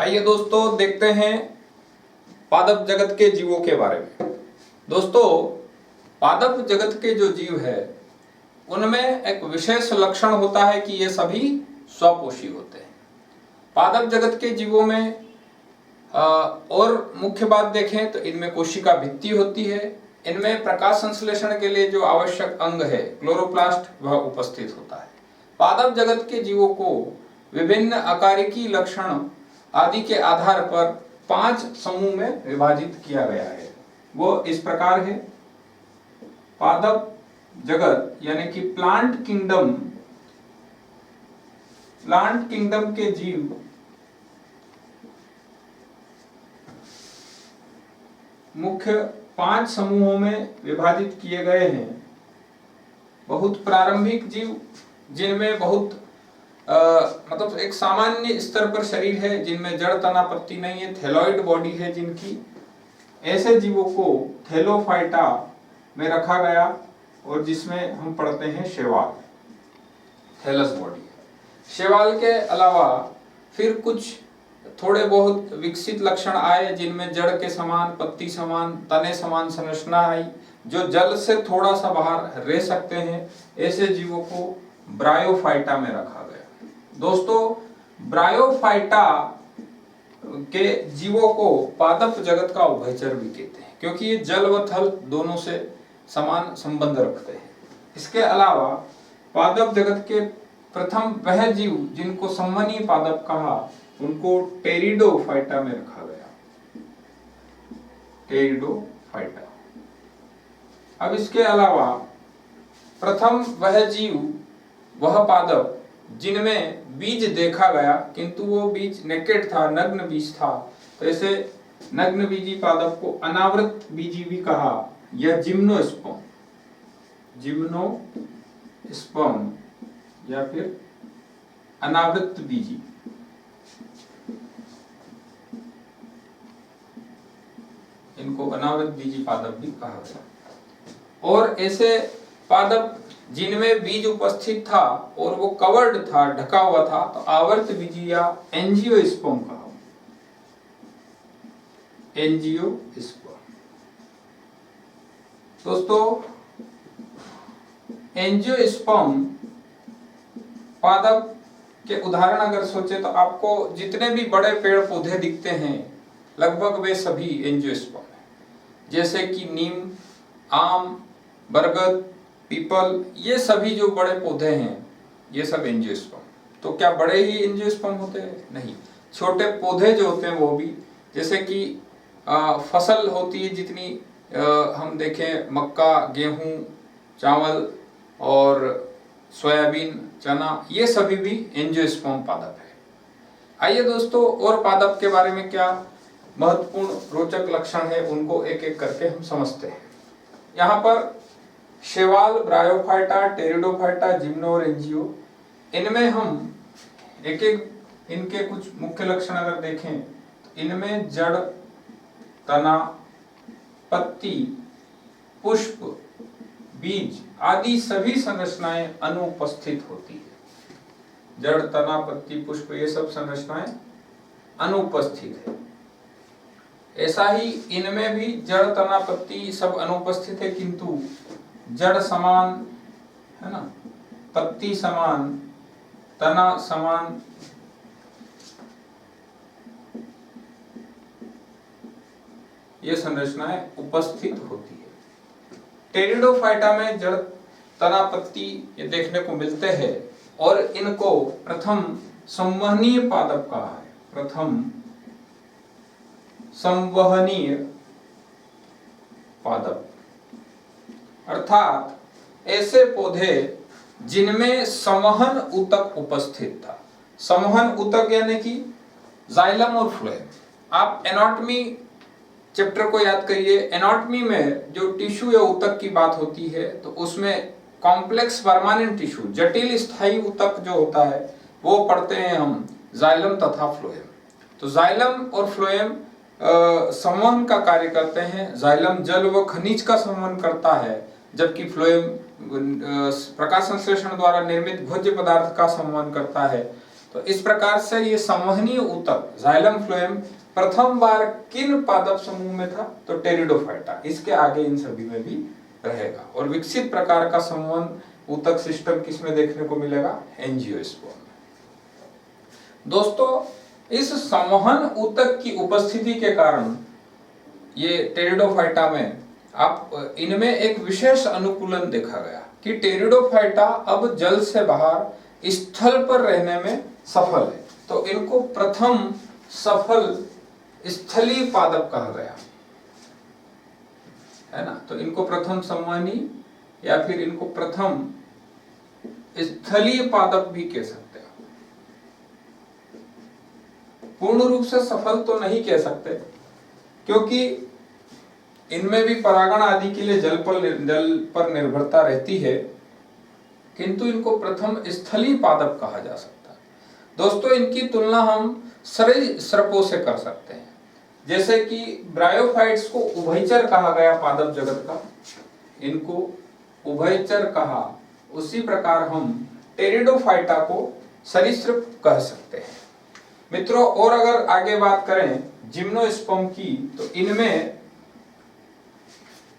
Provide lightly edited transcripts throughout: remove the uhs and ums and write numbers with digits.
आइए दोस्तों देखते हैं पादप जगत के जीवों के बारे में। दोस्तों, पादप जगत के जो जीव है उनमें एक विशेष लक्षण होता है कि ये सभी स्वपोषी होते हैं। पादप जगत के जीवों में और मुख्य बात देखें तो इनमें कोशिका भित्ति होती है। इनमें प्रकाश संश्लेषण के लिए जो आवश्यक अंग है क्लोरोप्लास्ट वह उपस्थित होता है। पादप जगत के जीवों को विभिन्न आकारिकी लक्षण आदि के आधार पर 5 समूह में विभाजित किया गया है। वो इस प्रकार है। पादप जगत यानी कि प्लांट किंगडम के जीव मुख्य 5 समूहों में विभाजित किए गए हैं। बहुत प्रारंभिक जीव जिनमें बहुत मतलब एक सामान्य स्तर पर शरीर है, जिनमें जड़ तना पत्ती नहीं है, थैलॉइड बॉडी है जिनकी, ऐसे जीवों को थैलोफाइटा में रखा गया और जिसमें हम पढ़ते हैं शैवाल, थैलस बॉडी है। शैवाल के अलावा फिर कुछ थोड़े बहुत विकसित लक्षण आए जिनमें जड़ के समान, पत्ती समान, तने समान संरचना आई, जो जल से थोड़ा सा बाहर रह सकते हैं। ऐसे जीवों को ब्रायोफाइटा में रखा गया। दोस्तों, ब्रायोफाइटा के जीवों को पादप जगत का उभयचर भी कहते हैं, क्योंकि ये जल व थल दोनों से समान संबंध रखते हैं। इसके अलावा पादप जगत के प्रथम वह जीव जिनको सम्मनीय पादप कहा, उनको टेरिडोफाइटा में रखा गया। टेरिडोफाइटा। अब इसके अलावा प्रथम वह जीव, वह पादप जिनमें बीज देखा गया किंतु वो बीज नेकेड था, नग्न बीज था, तो ऐसे नग्न बीजी पादप को अनावृत बीजी भी कहा। यह जिम्नोस्पर्म या फिर अनावृत बीजी, इनको अनावृत बीजी पादप भी कहा गया। और ऐसे पादप जिनमें बीज उपस्थित था और वो कवर्ड था, ढका हुआ था, तो आवर्त बीजी या एंजियोस्पर्म कहा। एंजियोस्पर्म। दोस्तों, एंजियोस्पर्म पादप के उदाहरण अगर सोचे तो आपको जितने भी बड़े पेड़ पौधे दिखते हैं लगभग वे सभी एंजियोस्पर्म हैं। जैसे कि नीम, आम, बरगद, पीपल, ये सभी जो बड़े पौधे हैं ये सब एंजियोस्पर्म। तो क्या बड़े ही एंजियोस्पर्म होते हैं? नहीं, छोटे पौधे जो होते हैं वो भी, जैसे कि फसल होती है जितनी हम देखें मक्का, गेहूं, चावल और सोयाबीन, चना, ये सभी भी एंजियोस्पर्म पादप है। आइए दोस्तों, और पादप के बारे में क्या महत्वपूर्ण रोचक लक्षण है उनको एक एक करके हम समझते हैं। यहाँ पर शैवाल, ब्रायोफाइटा, टेरिडोफाइटा, जिम्नो और एंजियो, इनमें हम एक एक इनके कुछ मुख्य लक्षण अगर देखें तो इनमें जड़, तना, पत्ती, पुष्प, बीज आदि सभी संरचनाएं अनुपस्थित होती है। जड़, तना, पत्ती, पुष्प, ये सब संरचनाएं अनुपस्थित है। ऐसा ही इनमें भी जड़, तना, पत्ती सब अनुपस्थित है, किंतु जड़ समान है ना, पत्ती समान, तना समान, ये संरचनाएं उपस्थित होती है। टेरिडोफाइटा में जड़, तना, पत्ती ये देखने को मिलते हैं और इनको प्रथम संवहनीय पादप कहा है। प्रथम संवहनीय पादप अर्थात ऐसे पौधे जिनमें संवहन ऊतक उपस्थित था। संवहन ऊतक यानी कि जाइलम और फ्लोएम। आप एनाटॉमी चैप्टर को याद करिए। एनाटॉमी में जो टिश्यू या ऊतक की बात होती है तो उसमें कॉम्प्लेक्स परमानेंट टिश्यू, जटिल स्थायी ऊतक जो होता है वो पढ़ते हैं हम जाइलम तथा फ्लोएम। तो जाइलम और फ्लोएम संवहन का कार्य करते हैं। जाइलम जल व खनिज का संवहन करता है, जबकि फ्लोएम प्रकाश संश्लेषण द्वारा निर्मित भोज्य पदार्थ का संवहन करता है। तो इस प्रकार से ये संवहनीय ऊतक जाइलम फ्लोएम प्रथम बार किन पादप समूह में था? तो टेरिडोफाइटा। इसके आगे इन सभी में भी रहेगा। और विकसित प्रकार का संवहन ऊतक सिस्टम किसमें देखने को मिलेगा? एंजियोस्पर्म में। दोस्तों, इस संवहन ऊतक की उपस्थिति के कारण ये टेरिडोफाइटा में आप इनमें एक विशेष अनुकूलन देखा गया कि टेरिडोफाइटा अब जल से बाहर स्थल पर रहने में सफल है। तो इनको प्रथम सफल स्थलीय पादप कहा गया है ना। तो इनको प्रथम संवहनी या फिर इनको प्रथम स्थलीय पादप भी कह सकते हैं। पूर्ण रूप से सफल तो नहीं कह सकते, क्योंकि इनमें भी परागण आदि के लिए जल पर निर्भरता रहती है, किंतु इनको प्रथम स्थलीय पादप कहा जा सकता है। दोस्तों, इनकी तुलना हम सरीसृपों से कर सकते हैं। जैसे कि ब्रायोफाइट्स को उभयचर कहा गया पादप जगत का, इनको उभयचर कहा, उसी प्रकार हम टेरिडोफाइटा को सरीसृप कह सकते हैं। मित्रों, और अगर आगे बात करें जिम्नोस्पर्म की, तो इनमें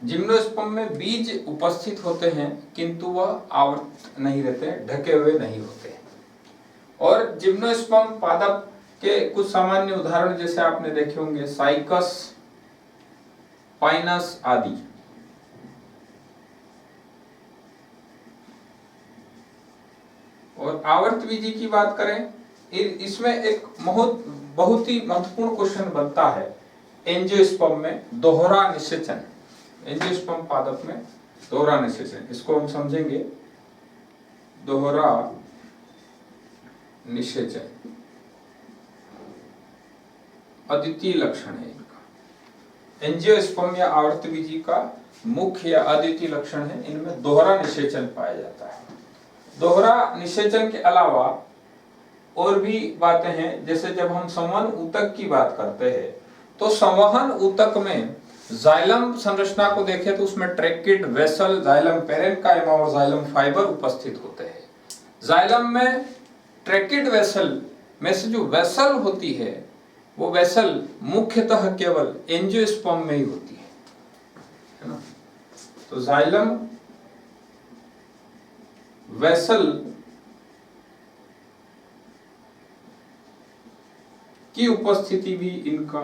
जिम्नोस्पर्म में बीज उपस्थित होते हैं, किंतु वह आवृत नहीं रहते, ढके हुए नहीं होते। और जिम्नोस्पर्म पादप के कुछ सामान्य उदाहरण जैसे आपने देखे होंगे साइकस, पाइनस आदि। और आवर्त बीजी की बात करें, इसमें एक बहुत ही महत्वपूर्ण क्वेश्चन बनता है एंजियोस्पर्म में दोहरा निषेचन। एंजियोस्पर्म पादप में दोहरा निषेचन, इसको हम समझेंगे दोहरा निषेचन अद्वितीय लक्षण है इनका। एंजियोस्पर्म या आवर्तबीजी का मुख्य या अद्वितीय लक्षण है, इनमें दोहरा निषेचन पाया जाता है। दोहरा निषेचन के अलावा और भी बातें हैं, जैसे जब हम संवहन ऊतक की बात करते हैं तो संवहन ऊतक में जाइलम संरचना को देखें तो उसमें ट्रैकिड, वेसल, जाइलम पेरेन्काइमा और जाइलम फाइबर उपस्थित होते हैं। जाइलम में ट्रैकिड वेसल में से जो वेसल होती है वो वेसल मुख्यतः केवल एंजियोस्पर्म में ही होती है ना। तो जाइलम वेसल की उपस्थिति भी इनका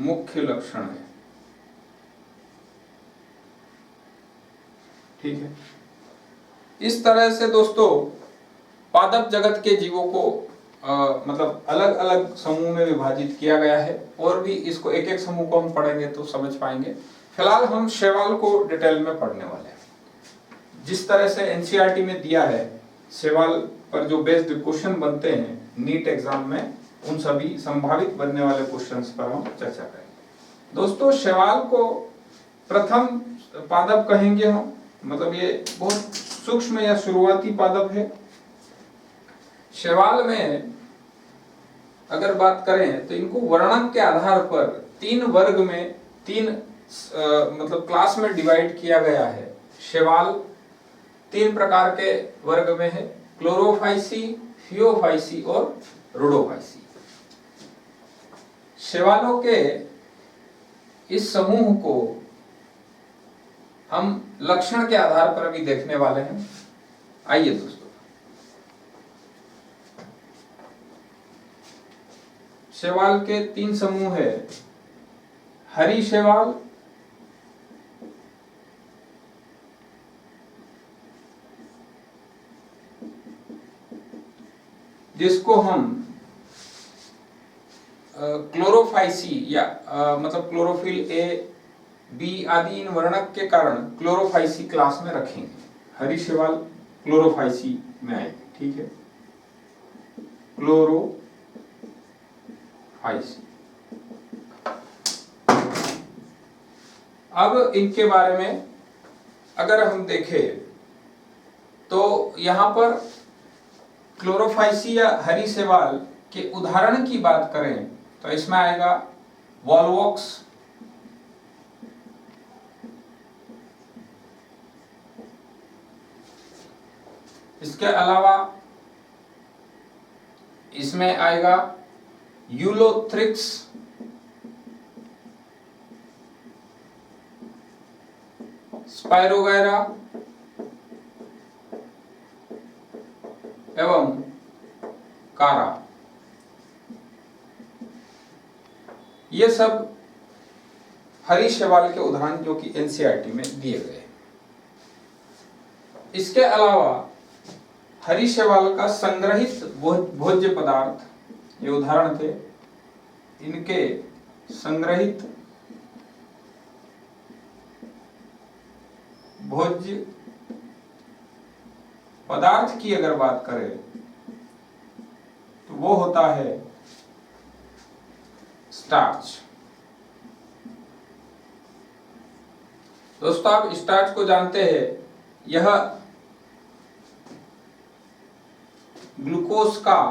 मुख्य लक्षण है। ठीक है। इस तरह से दोस्तों पादप जगत के जीवों को मतलब अलग अलग समूह में विभाजित किया गया है, और भी इसको एक एक समूह को हम पढ़ेंगे तो समझ पाएंगे। फिलहाल हम शैवाल को डिटेल में पढ़ने वाले हैं। जिस तरह से एनसीईआरटी में दिया है, शैवाल पर जो बेस्ड क्वेश्चन बनते हैं नीट एग्जाम में, उन सभी संभावित बनने वाले क्वेश्चंस पर हम चर्चा करेंगे। दोस्तों, शैवाल को प्रथम पादप कहेंगे हम, मतलब ये बहुत सूक्ष्म या शुरुआती पादप है। शैवाल में अगर बात करें तो इनको वर्णन के आधार पर तीन वर्ग में, मतलब क्लास में डिवाइड किया गया है। शैवाल तीन प्रकार के वर्ग में है, क्लोरोफाइसी, फियोफाइसी और रोडोफाइसी। शैवालों के इस समूह को हम लक्षण के आधार पर अभी देखने वाले हैं। आइए दोस्तों, शैवाल के तीन समूह है। हरी शैवाल, जिसको हम क्लोरोफाइसी या मतलब क्लोरोफिल ए, बी आदि इन वर्णक के कारण क्लोरोफाइसी क्लास में रखेंगे। हरी शैवाल क्लोरोफाइसी में आएगी। ठीक है, क्लोरोफाइसी। अब इनके बारे में अगर हम देखें तो यहां पर क्लोरोफाइसी या हरी शैवाल के उदाहरण की बात करें तो इसमें आएगा वॉलवॉक्स, इसके अलावा इसमें आएगा यूलोथ्रिक्स, स्पायरोगैरा एवं कारा। ये सब हरी शैवाल के उदाहरण जो कि एनसीईआरटी में दिए गए हैं। इसके अलावा हरी शैवाल का संग्रहित भोज्य पदार्थ, ये उदाहरण थे, इनके संग्रहित भोज्य पदार्थ की अगर बात करें तो वो होता है स्टार्च। दोस्तों आप स्टार्च को जानते हैं, यह ग्लूकोज का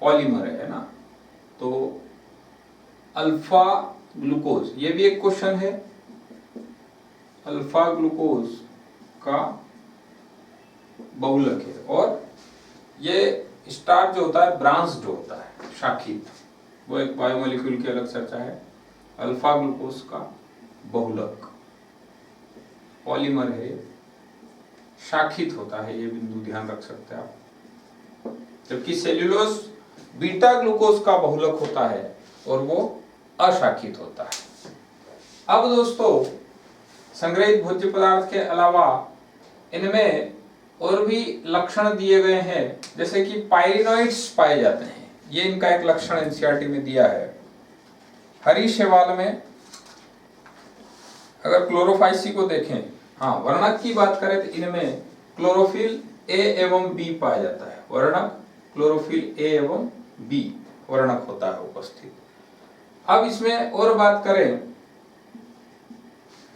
पॉलीमर है ना। तो अल्फा ग्लूकोज, ये भी एक क्वेश्चन है, अल्फा ग्लूकोज का बहुलक है। और ये स्टार्च जो होता है ब्रांच्ड होता है, शाखित, वो एक बायोमोलिक्यूल की अलग चर्चा है। अल्फा ग्लूकोज का बहुलक पॉलीमर है, शाखित होता है, ये बिंदु ध्यान रख सकते हैं आप। जबकि सेल्यूलोज बीटा ग्लूकोज का बहुलक होता है और वो अशाखित होता है। अब दोस्तों संग्रहित भोज्य पदार्थ के अलावा इनमें और भी लक्षण दिए गए हैं, जैसे कि पायरिनॉइड्स पाए जाते हैं। ये इनका एक लक्षण एनसीईआरटी में दिया है। हरी शैवाल में अगर क्लोरोफाइसी को देखें, हाँ वर्णक की बात करें तो इनमें क्लोरोफिल ए एवं बी पाया जाता है। वर्णक क्लोरोफिल ए एवं बी वर्णक होता है उपस्थित। अब इसमें और बात करें,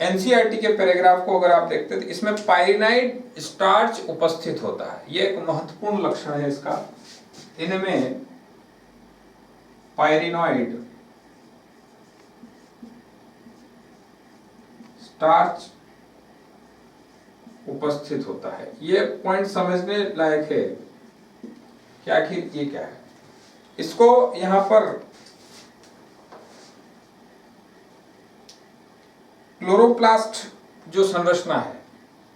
एनसीईआरटी के पैराग्राफ को अगर आप देखते हैं तो इसमें पायरिनाइड स्टार्च उपस्थित होता है। यह एक महत्वपूर्ण लक्षण है इसका। इनमें पायरिनॉइड स्टार्च उपस्थित होता है। ये पॉइंट समझने लायक है कि आखिर ये क्या है। इसको यहां पर क्लोरोप्लास्ट जो संरचना है,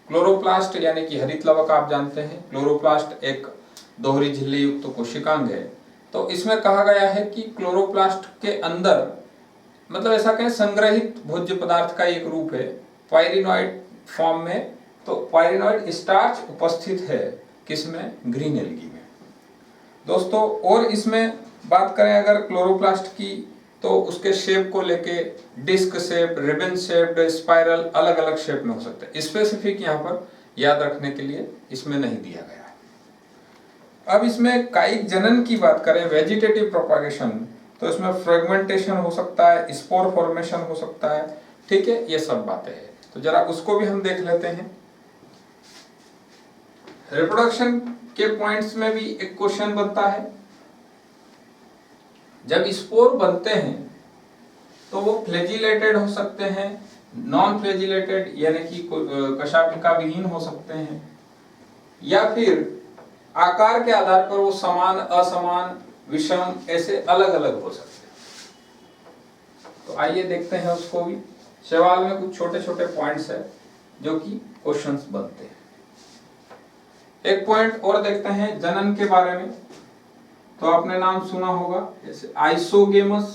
क्लोरोप्लास्ट यानी कि हरित लवक आप जानते हैं, क्लोरोप्लास्ट एक दोहरी झिल्ली युक्त कोशिकांग है। तो इसमें कहा गया है कि क्लोरोप्लास्ट के अंदर, मतलब ऐसा कहें संग्रहित भोज्य पदार्थ का एक रूप है पायरिनॉइड फॉर्म में। तो पायरिनॉइड स्टार्च उपस्थित है किसमें? ग्रीन एल्गी में। दोस्तों और इसमें बात करें अगर क्लोरोप्लास्ट की, तो उसके शेप को लेके disc shape, ribbon shape, spiral, अलग अलग शेप में हो सकते हैं। स्पेसिफिक यहाँ पर याद रखने के लिए इसमें नहीं दिया गया है। अब इसमें कायिक जनन की बात करें, वेजिटेटिव प्रोपागेशन, तो इसमें फ्रेगमेंटेशन हो सकता है, स्पोर फॉर्मेशन हो सकता है, ठीक है, ये सब बातें हैं। तो जरा उसको भी हम देख लेते हैं। रिप्रोडक्शन के पॉइंट्स में भी एक क्वेश्चन बनता है। जब स्पोर बनते हैं तो वो फ्लैजिलेटेड हो सकते हैं, नॉन फ्लैजिलेटेड यानी कि कशाभिका विहीन हो सकते हैं, या फिर आकार के आधार पर वो समान, असमान, विषम, ऐसे अलग अलग हो सकते हैं। तो आइए देखते हैं उसको भी। सवाल में कुछ छोटे छोटे पॉइंट्स है जो कि क्वेश्चंस बनते हैं। एक पॉइंट और देखते हैं जनन के बारे में। तो आपने नाम सुना होगा जैसे आइसोगेमस,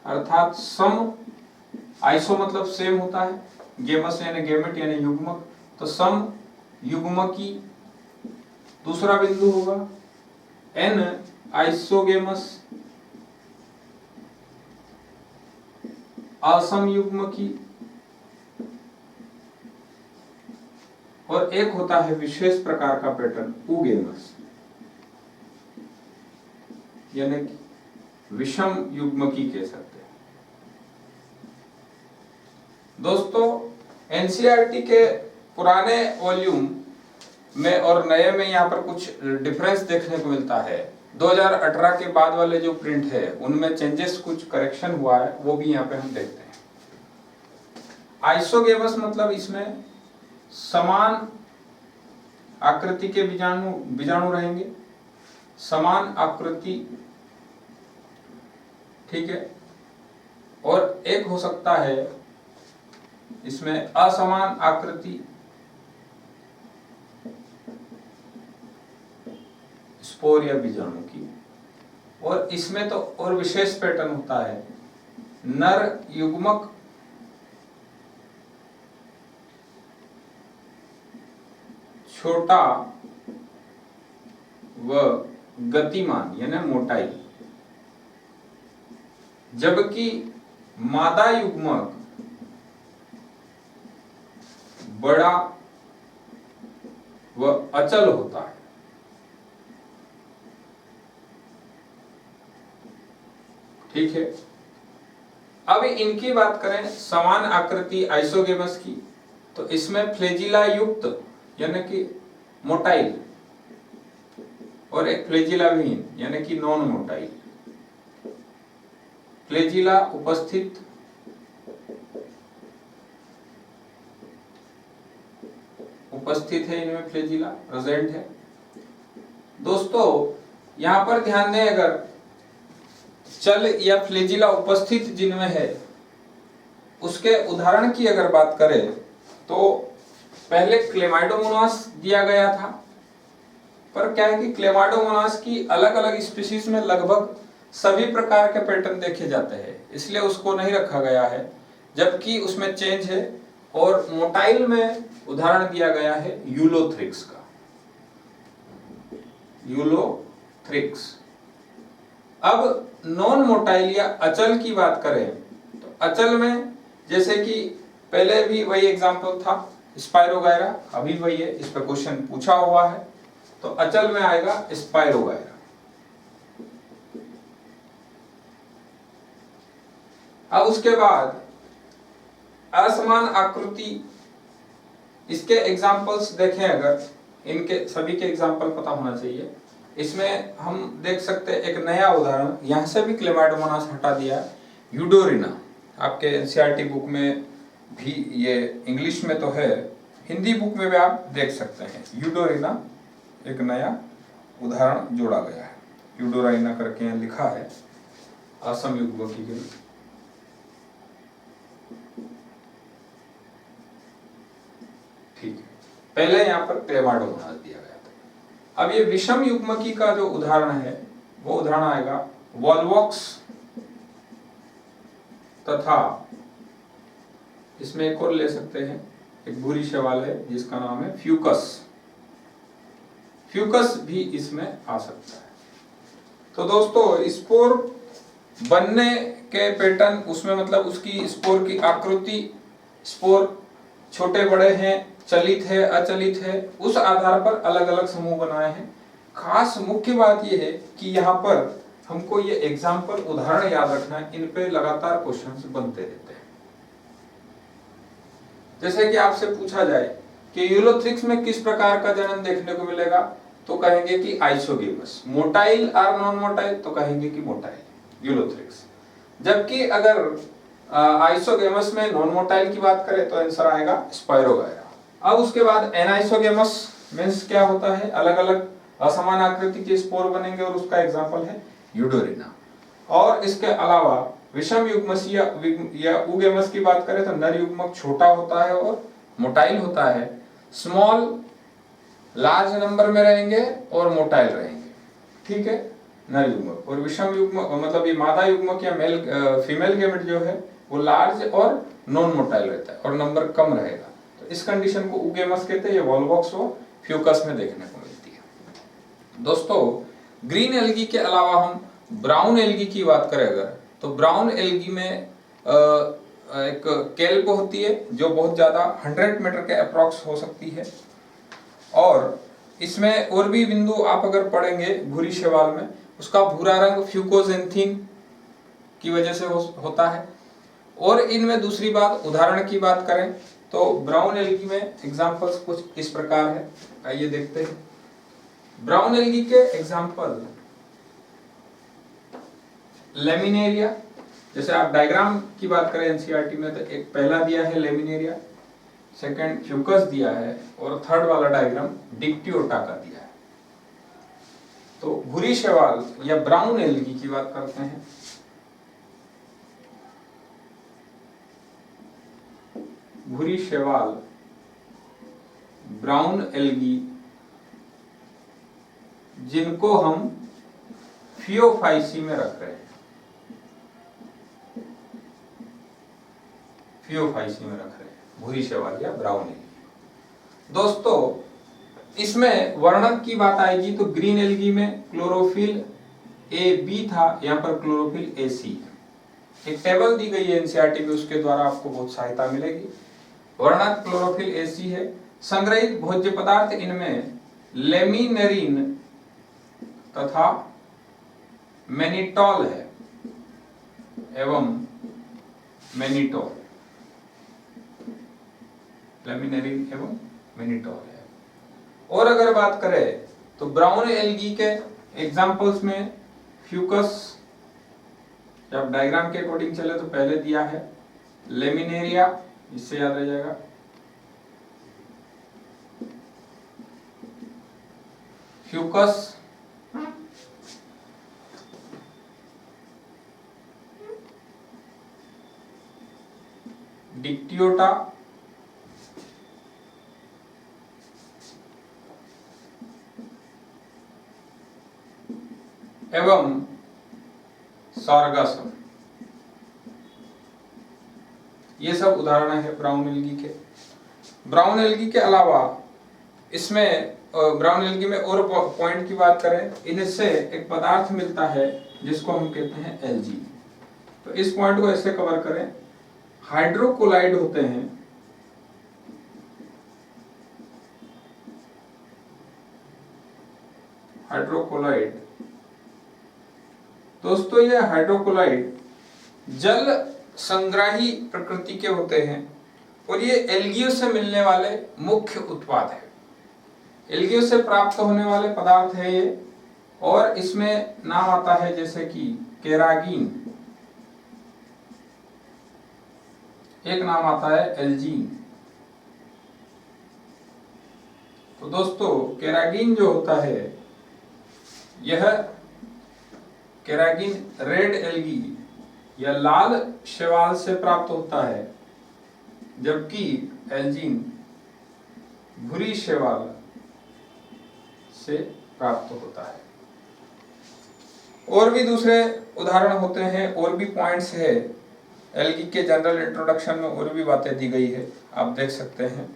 अर्थात सम, आइसो मतलब सेम होता है, गेमस यानी गेमेट यानी युग्मक, तो सम युग्मकी। दूसरा बिंदु होगा एन आइसोगेमस, असम युग्मकी। और एक होता है विशेष प्रकार का पैटर्न उगेमस, यानी कि विषम युग्मकी कह सकते हैं। दोस्तों एनसीईआरटी के पुराने वॉल्यूम में और नए में यहाँ पर कुछ डिफरेंस देखने को मिलता है। 2018 के बाद वाले जो प्रिंट है उनमें चेंजेस, कुछ करेक्शन हुआ है, वो भी यहाँ पे हम देखते हैं। आइसोगेमस मतलब इसमें समान आकृति के बीजाणु रहेंगे, समान आकृति, ठीक है। और एक हो सकता है इसमें असमान आकृति, स्पोर या बीजाणु की। और इसमें तो और विशेष पैटर्न होता है, नर युग्मक छोटा व गतिमान यानी मोटाई, जबकि मादा युग्मक बड़ा व अचल होता है। ठीक है। अब इनकी बात करें समान आकृति आइसोगेमस की, तो इसमें फ्लैजिला युक्त यानी कि मोटाइल और एक फ्लैजिला विहीन यानी कि नॉन मोटाइल। फ्लैजिला उपस्थित, है इनमें फ्लैजिला प्रेजेंट है। दोस्तों यहां पर ध्यान दें, अगर चल या फ्लैजिला उपस्थित जिनमें है उसके उदाहरण की अगर बात करें तो पहले क्लेमाइडोमोनास दिया गया था, पर क्या है कि क्लेमाइडोमोनास की अलग अलग स्पीशीज में लगभग सभी प्रकार के पैटर्न देखे जाते हैं, इसलिए उसको नहीं रखा गया है, जबकि उसमें चेंज है। और मोटाइल में उदाहरण दिया गया है यूलोथ्रिक्स का, यूलोथ्रिक्स। अब नॉन मोटाइल या अचल की बात करें तो अचल में जैसे कि पहले भी वही एग्जांपल था स्पाइरोगायरा, अभी वही है, इस पर क्वेश्चन पूछा हुआ है, तो अचल में आएगा स्पाइरोगायरा। अब उसके बाद असमान आकृति, इसके एग्जांपल्स देखें अगर, इनके सभी के एग्जांपल पता होना चाहिए। इसमें हम देख सकते हैं एक नया उदाहरण, यहां से भी क्लेमाइडोमोनास हटा दिया, यूडोरिना। आपके एनसीईआरटी बुक में भी ये इंग्लिश में तो है, हिंदी बुक में भी आप देख सकते हैं। यूडोरिना एक नया उदाहरण जोड़ा गया है, यूडोराइना करके यहाँ लिखा है, असम युग्मकी के। ठीक है, पहले यहाँ पर क्लेमाइडोमोनास दिया गया था। अब ये विषम युग्मकी का जो उदाहरण है वो उदाहरण आएगा वॉल्वॉक्स तथा इसमें एक और ले सकते हैं, एक भूरी शैवाल है जिसका नाम है फ्यूकस। फ्यूकस भी इसमें आ सकता है। तो दोस्तों स्पोर बनने के पैटर्न, उसमें मतलब उसकी स्पोर की आकृति, स्पोर छोटे बड़े हैं, चलित है, अचलित है, उस आधार पर अलग अलग समूह बनाए हैं। खास मुख्य बात यह है कि यहाँ पर हमको ये एग्जाम्पल उदाहरण याद रखना है, इन पे लगातार क्वेश्चंस बनते रहते हैं। जैसे कि आपसे पूछा जाए कि यूलोथ्रिक्स में किस प्रकार का जनन देखने को मिलेगा, तो कहेंगे कि आइसोगेमस। मोटाइल और नॉन मोटाइल, तो कहेंगे कि मोटाइल यूलोथ्रिक्स। जबकि अगर आइसोगेमस में नॉन मोटाइल की बात करें तो आंसर आएगा स्पाइरोगायरा। अब उसके बाद एनाइसोगेमस मींस क्या होता है, अलग अलग असमान आकृति के स्पोर बनेंगे और उसका एग्जांपल है यूडोरिना। और इसके अलावा विषम युग्मस या उगेमस की बात करें तो नर युग्मक छोटा होता है और मोटाइल होता है, स्मॉल लार्ज नंबर में रहेंगे और मोटाइल रहेंगे। ठीक है, नर युग्मक। और विषम युग्मक मतलब ये मादा युग्मक या मेल फीमेल गेमेट जो है वो लार्ज और नॉन मोटाइल रहता है और नंबर कम रहेगा। तो इस कंडीशन को उगेमस कहते हैं। ये वॉल्वॉक्स और फ्यूकस में देखने को मिलती है। दोस्तों ग्रीन एल्गी के अलावा हम ब्राउन एल्गी की बात करें अगर, तो ब्राउन एल्गी में एक केल्प होती है जो बहुत ज्यादा 100 मीटर के अप्रॉक्स हो सकती है। और इसमें और भी बिंदु आप अगर पढ़ेंगे भूरी शैवाल में, उसका भूरा रंग फ्यूकोजेंथिन की वजह से होता है। और इनमें दूसरी बात, उदाहरण की बात करें तो ब्राउन एल्गी में एग्जांपल्स कुछ इस प्रकार है, आइए देखते हैं। ब्राउन एल्गी के एग्जांपल लेमिनेरिया, जैसे आप डायग्राम की बात करें एनसीईआरटी में तो एक पहला दिया है लेमिनेरिया, सेकंड फ्यूकस दिया है और थर्ड वाला डायग्राम डिक्टियोटा का दिया है। तो भूरी शैवाल या ब्राउन एल्गी की बात करते हैं। भूरी शैवाल, ब्राउन एल्गी, जिनको हम फियोफाइसी में रख रहे हैं, फियोफाइसी में रख रहे हैं भूरी शैवाल या ब्राउन एल्गी। दोस्तों इसमें वर्णक की बात आएगी तो ग्रीन एल्गी में क्लोरोफिल ए बी था, यहां पर क्लोरोफिल ए सी है। एक टेबल दी गई है एनसीईआरटी में, उसके द्वारा आपको बहुत सहायता मिलेगी। वर्णक क्लोरोफिल ए सी है। संग्रहित भोज्य पदार्थ इनमें लेमिनेरिन तथा मैनिटॉल है एवं मैनिटॉल, लेमिनेरिन एवं मैनिटॉल है। और अगर बात करें तो ब्राउन एल्गी के एग्जांपल्स में फ्यूकस, जब डायग्राम के अकॉर्डिंग चले तो पहले दिया है लेमिनेरिया, इससे याद रह जाएगा। फ्यूकस, डिक्टियोटा, एवं सार्गासम, ये सब उदाहरण है ब्राउन एल्गी के। ब्राउन एल्गी के अलावा इसमें ब्राउन एल्गी में और पॉइंट की बात करें, इनसे एक पदार्थ मिलता है जिसको हम कहते हैं एल्जी। तो इस पॉइंट को ऐसे कवर करें, हाइड्रोकोलाइड होते हैं, हाइड्रोकोलाइड। दोस्तों ये हाइड्रोकोलाइड जल संग्राही प्रकृति के होते हैं और ये एल्गियों से मिलने वाले मुख्य उत्पाद है। एल्गियों से प्राप्त होने वाले पदार्थ है ये, और इसमें नाम आता है जैसे कि केरागिन, एक नाम आता है एल्जीन। तो दोस्तों केरागिन जो होता है, यह केरागिन रेड एल्गी या लाल शैवाल से प्राप्त होता है, जबकि एल्जीन भूरी शैवाल से प्राप्त होता है। और भी दूसरे उदाहरण होते हैं, और भी पॉइंट्स है एल्गी के जनरल इंट्रोडक्शन में, और भी बातें दी गई है, आप देख सकते हैं।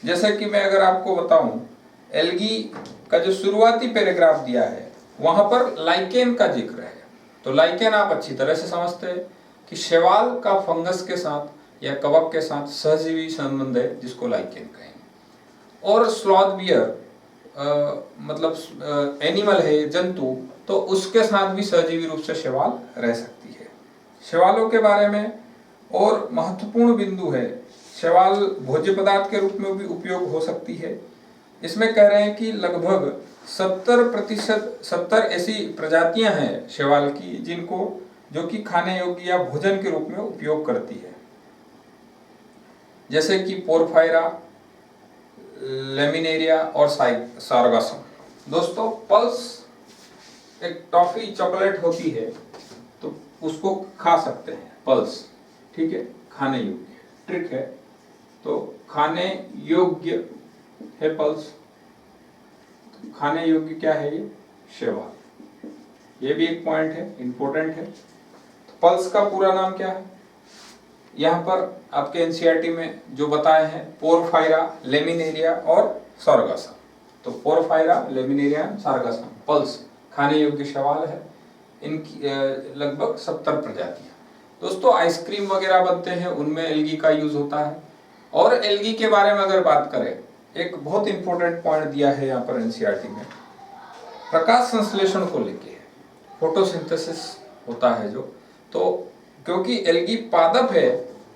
जैसे कि मैं अगर आपको बताऊं, एल्गी का जो शुरुआती पैराग्राफ दिया है वहां पर लाइकेन का जिक्र है। तो लाइकेन आप अच्छी तरह से समझते हैं कि शैवाल का फंगस के साथ या कवक के साथ सहजीवी संबंध है, जिसको लाइकेन कहेंगे। और स्लॉथ बियर मतलब एनिमल है, जंतु, तो उसके साथ भी सहजीवी रूप से शैवाल रह सकती है। शैवालों के बारे में और महत्वपूर्ण बिंदु है, शैवाल भोज्य पदार्थ के रूप में भी उपयोग हो सकती है। इसमें कह रहे हैं कि लगभग 70% ऐसी प्रजातियां हैं शैवाल की जिनको जो कि खाने योग्य या भोजन के रूप में उपयोग करती है, जैसे कि पोरफायरा, लेमिनेरिया और सार्गासम। दोस्तों पल्स एक टॉफी चॉकलेट होती है, तो उसको खा सकते हैं पल्स, ठीक है, खाने योग्य ट्रिक है। तो खाने योग्य है पल्स, खाने योग्य क्या है ये, शैवाल। ये भी एक पॉइंट है, इंपॉर्टेंट है। तो पल्स का पूरा नाम क्या है, यहाँ पर आपके एनसीईआरटी में जो बताए हैं, पोरफायरा, लेमिनेरिया और सार्गासम। तो पोरफायरा, लेमिनेरिया, सार्गासम, पल्स खाने योग्य शैवाल है। इनकी लगभग 70 प्रजातियां। दोस्तों आइसक्रीम वगैरह बनते हैं, उनमें एल्गी का यूज होता है। और एल्गी के बारे में अगर बात करें, एक बहुत इंपॉर्टेंट पॉइंट दिया है यहाँ पर एनसीईआरटी में, प्रकाश संश्लेषण को लेके है। फोटोसिंथेसिस होता है जो, तो क्योंकि एल्गी पादप है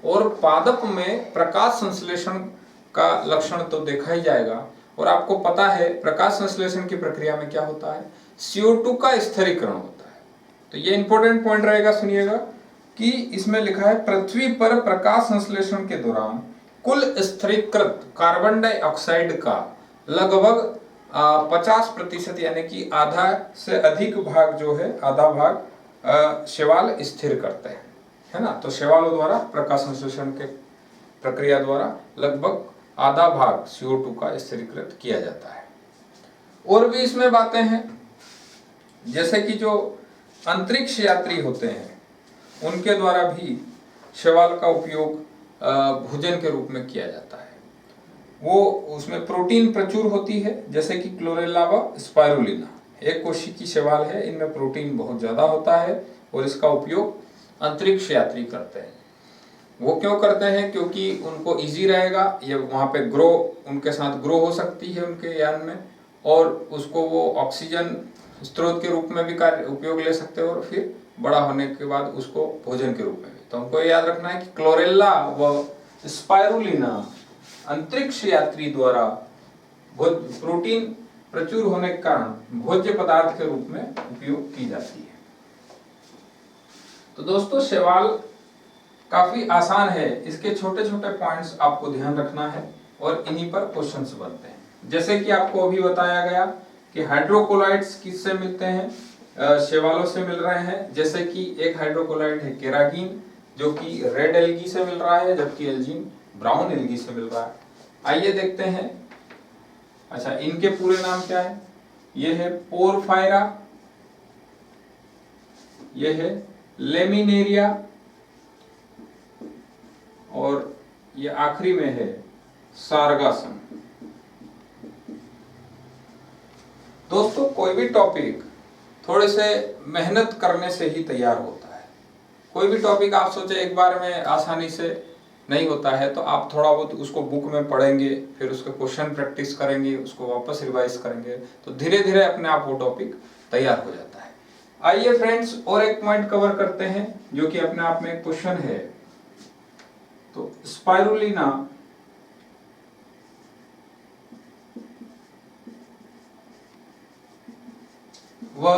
और पादप में प्रकाश संश्लेषण का लक्षण तो देखा ही जाएगा। और आपको पता है प्रकाश संश्लेषण की प्रक्रिया में क्या होता है, CO2 का स्थिरीकरण होता है। तो ये इंपॉर्टेंट पॉइंट रहेगा, सुनिएगा कि इसमें लिखा है पृथ्वी पर प्रकाश संश्लेषण के दौरान कुल स्थिरीकृत कार्बन डाइऑक्साइड का लगभग 50% यानी कि आधा से अधिक भाग जो है, आधा भाग शैवाल स्थिर करते हैं, है ना। तो शैवालों द्वारा प्रकाश संश्लेषण के प्रक्रिया द्वारा लगभग आधा भाग CO2 का स्थिरीकृत किया जाता है। और भी इसमें बातें हैं, जैसे कि जो अंतरिक्ष यात्री होते हैं उनके द्वारा भी शैवाल का उपयोग भोजन के रूप में किया जाता है। वो उसमें प्रोटीन प्रचुर होती है, जैसे कि क्लोरेला व स्पाइरुलिना, एक कोशिकीय शैवाल है, इनमें प्रोटीन बहुत ज्यादा होता है और इसका उपयोग अंतरिक्ष यात्री करते हैं। वो क्यों करते हैं? क्योंकि उनको इजी रहेगा, ये वहाँ पे उनके साथ ग्रो हो सकती है उनके यान में, और उसको वो ऑक्सीजन स्रोत के रूप में भी उपयोग ले सकते हैं, और फिर बड़ा होने के बाद उसको भोजन के रूप में भी। तो हमको याद रखना है कि क्लोरेला व स्पाइरुलिना अंतरिक्ष यात्री द्वारा प्रोटीन प्रचुर होने के कारण भोज्य पदार्थ के रूप में उपयोग की जाती है। तो दोस्तों, शैवाल काफी आसान है, इसके छोटे छोटे पॉइंट्स आपको ध्यान रखना है और इन्हीं पर क्वेश्चंस बनते हैं। जैसे कि आपको अभी बताया गया कि हाइड्रोकोलाइड्स किससे मिलते हैं? शैवालों से मिल रहे हैं। जैसे कि एक हाइड्रोकोलाइड है केरागिन, जो कि रेड एल्गी से मिल रहा है, जबकि एल्जीन ब्राउन एल्गी से मिल रहा है। आइए देखते हैं। अच्छा, इनके पूरे नाम क्या है? ये है पोरफायरा, ये है लेमिनेरिया, और ये आखिरी में है सारगासम। दोस्तों, कोई भी टॉपिक थोड़े से मेहनत करने से ही तैयार होता है। कोई भी टॉपिक आप सोचे एक बार में आसानी से नहीं होता है, तो आप थोड़ा बहुत उसको बुक में पढ़ेंगे, फिर उसके क्वेश्चन प्रैक्टिस करेंगे, उसको वापस रिवाइज करेंगे, तो धीरे धीरे अपने आप वो टॉपिक तैयार हो जाता है। आइए फ्रेंड्स, और एक पॉइंट कवर करते हैं जो कि अपने आप में एक क्वेश्चन है। तो स्पाइरुलिना व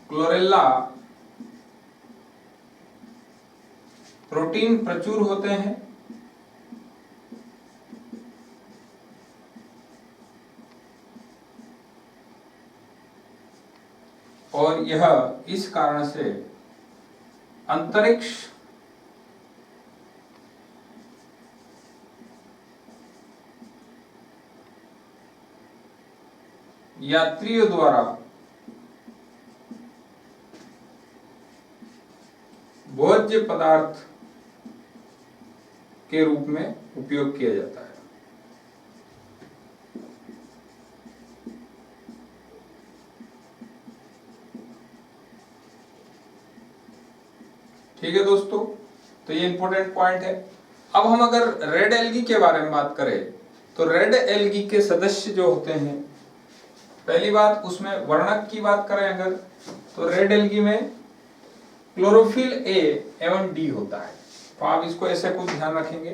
क्लोरेला प्रोटीन प्रचुर होते हैं, और यह इस कारण से अंतरिक्ष यात्रियों द्वारा भोज्य पदार्थ के रूप में उपयोग किया जाता है। ठीक है दोस्तों, तो ये इंपॉर्टेंट पॉइंट है। अब हम अगर रेड एल्गी के बारे में बात करें, तो रेड एल्गी के सदस्य जो होते हैं, पहली बात उसमें वर्णक की बात करें अगर, तो रेड एल्गी में क्लोरोफिल ए एवं डी होता है। तो आप इसको ऐसे कुछ ध्यान रखेंगे,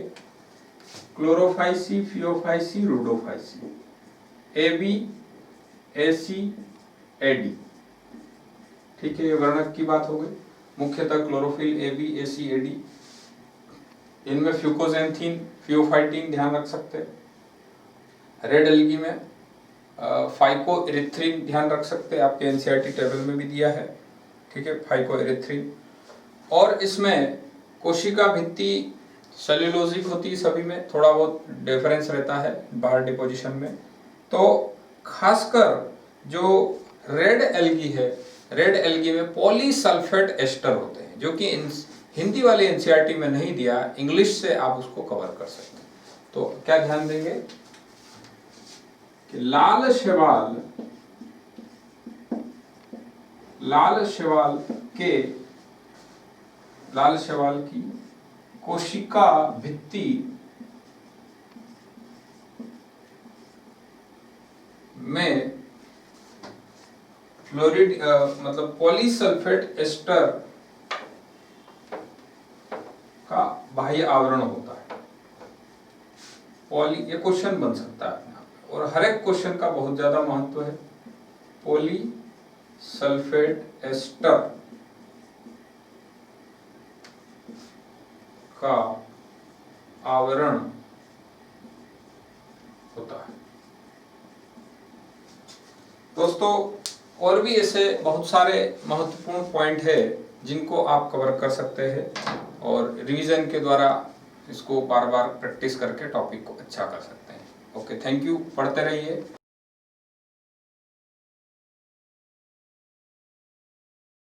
chlorophyceae, phaeophyceae, rhodophyceae, A B, A C, A D. ठीक है, ये वर्णक की बात हो गई। मुख्यतः chlorophyll A B, A C, A D. इनमें फ्यूकोजेंथीन, फियोफाइटिन ध्यान रख सकते हैं। रेड एल्गी में फाइकोएरिथ्रिन ध्यान रख सकते हैं, आपके एनसीईआरटी टेबल में भी दिया है। ठीक है, फाइकोएरिथ्रिन। और इसमें कोशिका भित्ति सेल्यूलोजिक होती है, सभी में थोड़ा बहुत डिफरेंस रहता है बाहर डिपोजिशन में। तो खासकर जो रेड एल्गी है, रेड एल्गी में पॉलीसल्फेट एस्टर होते हैं, जो कि हिंदी वाले एनसीईआरटी में नहीं दिया, इंग्लिश से आप उसको कवर कर सकते हैं। तो क्या ध्यान देंगे कि लाल शैवाल की कोशिका भित्ति में फ्लोरिड मतलब पॉलीसल्फेट एस्टर का बाह्य आवरण होता है। ये क्वेश्चन बन सकता है और हर एक क्वेश्चन का बहुत ज्यादा महत्व है। पॉलीसल्फेट एस्टर का आवरण होता है। दोस्तों और भी ऐसे बहुत सारे महत्वपूर्ण पॉइंट है जिनको आप कवर कर सकते हैं और रिवीजन के द्वारा इसको बार बार प्रैक्टिस करके टॉपिक को अच्छा कर सकते हैं। ओके, थैंक यू, पढ़ते रहिए।